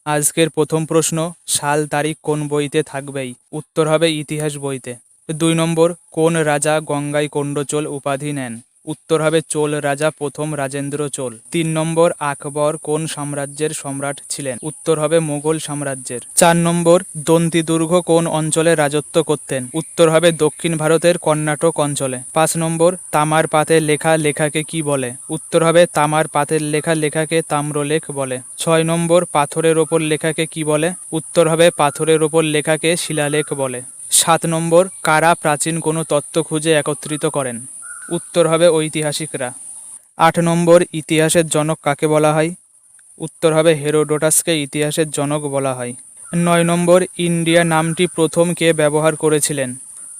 আজকের প্রথম প্রশ্ন, সাল তারিখ কোন বইতে থাকবেই? উত্তর হবে ইতিহাস বইতে। ২ নম্বর, কোন রাজা গঙ্গাই কোন্ড চোল উপাধি নেন? উত্তর হবে চোল রাজা প্রথম রাজেন্দ্র চোল। ৩ নম্বর, আকবর কোন সাম্রাজ্যের সম্রাট ছিলেন? উত্তর হবে মোগল সাম্রাজ্যের। ৪ নম্বর, দন্তিদুর্গ কোন অঞ্চলে রাজত্ব করতেন? উত্তর হবে দক্ষিণ ভারতের কর্ণাটক অঞ্চলে। ৫ নম্বর, তামার পাতে লেখা লেখাকে কি বলে? উত্তর হবে তামার পাতের লেখা লেখাকে তাম্রলেখ বলে। ৬ নম্বর, পাথরের ওপর লেখাকে কি বলে? উত্তর হবে পাথরের ওপর লেখাকে শিলালেখ বলে। ৭ নম্বর, কারা প্রাচীন কোনো তত্ত্ব খুঁজে একত্রিত করেন? উত্তর হবে ঐতিহাসিকরা। ৮ নম্বর, ইতিহাসের জনক কাকে বলা হয়? উত্তর হবে হেরোডোটাসকে ইতিহাসের জনক বলা হয়। ৯ নম্বর, ইন্ডিয়া নামটি প্রথম কে ব্যবহার করেছিলেন?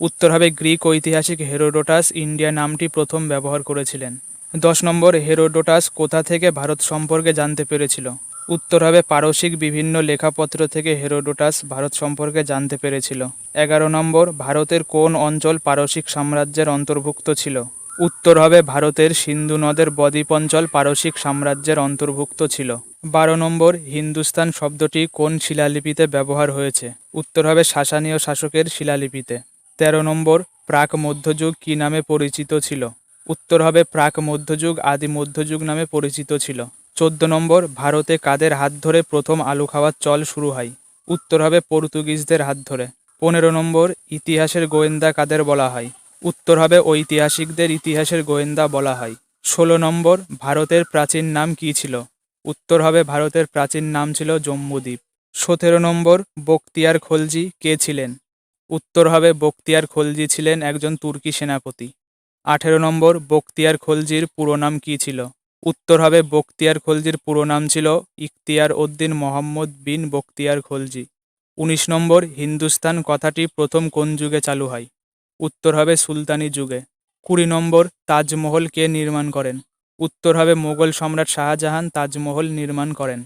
উত্তর হবে গ্রিক ঐতিহাসিক হেরোডোটাস ইন্ডিয়া নামটি প্রথম ব্যবহার করেছিলেন। ১০ নম্বর, হেরোডোটাস কোথা থেকে ভারত সম্পর্কে জানতে পেরেছিল? উত্তর হবে পারসিক বিভিন্ন লেখাপত্র থেকে হেরোডোটাস ভারত সম্পর্কে জানতে পেরেছিল। ১১ নম্বর, ভারতের কোন অঞ্চল পারসিক সাম্রাজ্যের অন্তর্ভুক্ত ছিল? উত্তর হবে ভারতের সিন্ধু নদের বদ্বীপ অঞ্চল পারসিক সাম্রাজ্যের অন্তর্ভুক্ত ছিল। ১২ নম্বর, হিন্দুস্তান শব্দটি কোন শিলালিপিতে ব্যবহার হয়েছে? উত্তর হবে সাসানীয় শাসকের শিলালিপিতে। ১৩ নম্বর, প্রাক মধ্যযুগ কী নামে পরিচিত ছিল? উত্তর হবে প্রাক মধ্যযুগ আদি মধ্যযুগ নামে পরিচিত ছিল। ১৪ নম্বর, ভারতে কাদের হাত ধরে প্রথম আলু খাওয়ার চল শুরু হয়? উত্তর হবে পর্তুগিজদের হাত ধরে। ১৫ নম্বর, ইতিহাসের গোয়েন্দা কাদের বলা হয়? উত্তর হবে ঐতিহাসিকদের ইতিহাসের গোয়েন্দা বলা হয়। ১৬ নম্বর, ভারতের প্রাচীন নাম কী ছিল? উত্তর হবে ভারতের প্রাচীন নাম ছিল জম্বুদ্বীপ। ১৭ নম্বর, বখতিয়ার খলজি কে ছিলেন? উত্তর হবে বখতিয়ার খলজি ছিলেন একজন তুর্কি সেনাপতি। ১৮ নম্বর, বখতিয়ার খলজির পুরো নাম কী ছিল? উত্তর হবে বখতিয়ার খলজির পুরো নাম ছিল ইখতিয়ার উদ্দিন মোহাম্মদ বিন বখতিয়ার খলজি। ১৯ নম্বর, হিন্দুস্তান কথাটি প্রথম কোন যুগে চালু হয়? উত্তর হবে সুলতানি যুগে। ২০ নম্বর, তাজমহল কে নির্মাণ করেন? উত্তর হবে মোগল সম্রাট শাহজাহান তাজমহল নির্মাণ করেন।